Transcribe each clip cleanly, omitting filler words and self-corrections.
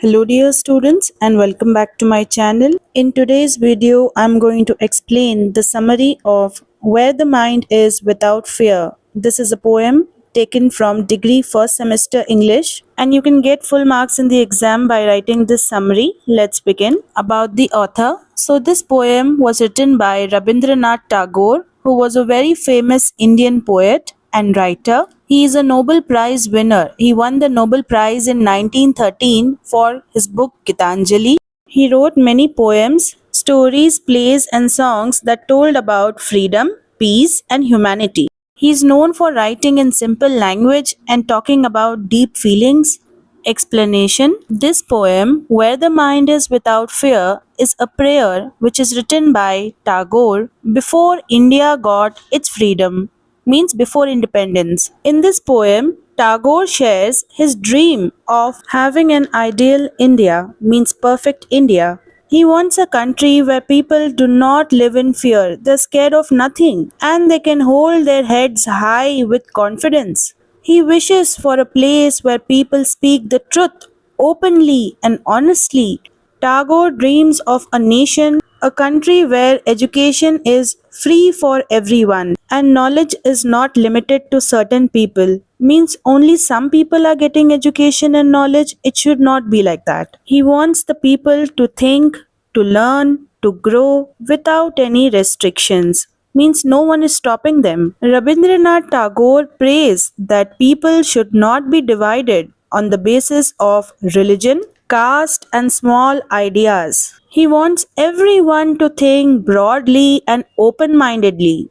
Hello dear students and welcome back to my channel. In today's video, I'm going to explain the summary of Where the Mind is Without Fear. This is a poem taken from degree first semester English and you can get full marks in the exam by writing this summary. Let's begin. About the author. So this poem was written by Rabindranath Tagore, who was a very famous Indian poet and writer. He is a Nobel Prize winner. He won the Nobel Prize in 1913 for his book Gitanjali. He wrote many poems, stories, plays, and songs that told about freedom, peace, and humanity. He is known for writing in simple language and talking about deep feelings. Explanation. This poem, Where the Mind is Without Fear, is a prayer which is written by Tagore before India got its freedom, means before independence. In this poem, Tagore shares his dream of having an ideal India, means perfect India. He wants a country where people do not live in fear, they're scared of nothing, and they can hold their heads high with confidence. He wishes for a place where people speak the truth openly and honestly. Tagore dreams of a nation, a country where education is free for everyone and knowledge is not limited to certain people. Means only some people are getting education and knowledge. It should not be like that. He wants the people to think, to learn, to grow without any restrictions. Means no one is stopping them. Rabindranath Tagore prays that people should not be divided on the basis of religion, caste, and small ideas. He wants everyone to think broadly and open mindedly.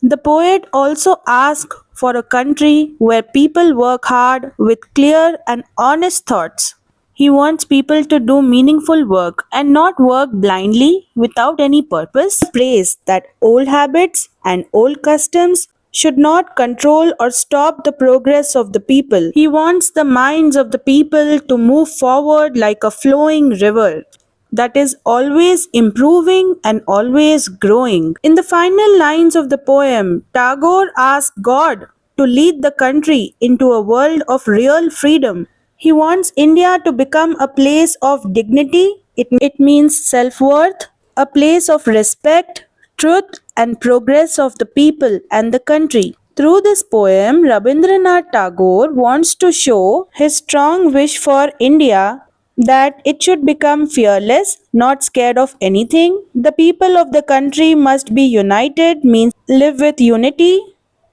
The poet also asks for a country where people work hard with clear and honest thoughts. He wants people to do meaningful work and not work blindly without any purpose. He prays that old habits and old customs should not control or stop the progress of the people. He wants the minds of the people to move forward like a flowing river that is always improving and always growing. In the final lines of the poem, Tagore asks God to lead the country into a world of real freedom. He wants India to become a place of dignity. It means self worth, a place of respect, truth, and progress of the people and the country. Through this poem, Rabindranath Tagore wants to show his strong wish for India that it should become fearless, not scared of anything. The people of the country must be united, means live with unity,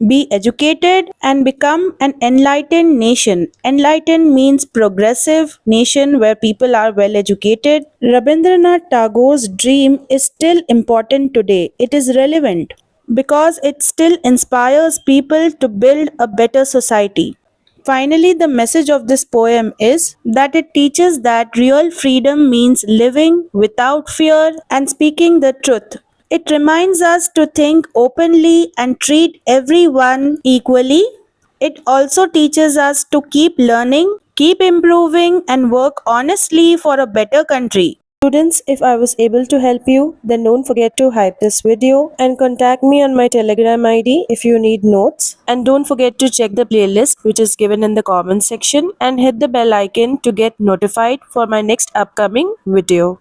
be educated, and become an enlightened nation. Enlightened means progressive nation where people are well educated. Rabindranath Tagore's dream is still important today. It is relevant because it still inspires people to build a better society. Finally, the message of this poem is that it teaches that real freedom means living without fear and speaking the truth. It reminds us to think openly and treat everyone equally. It also teaches us to keep learning, keep improving, and work honestly for a better country. Students, if I was able to help you, then don't forget to hype this video and contact me on my Telegram ID if you need notes. And don't forget to check the playlist which is given in the comment section and hit the bell icon to get notified for my next upcoming video.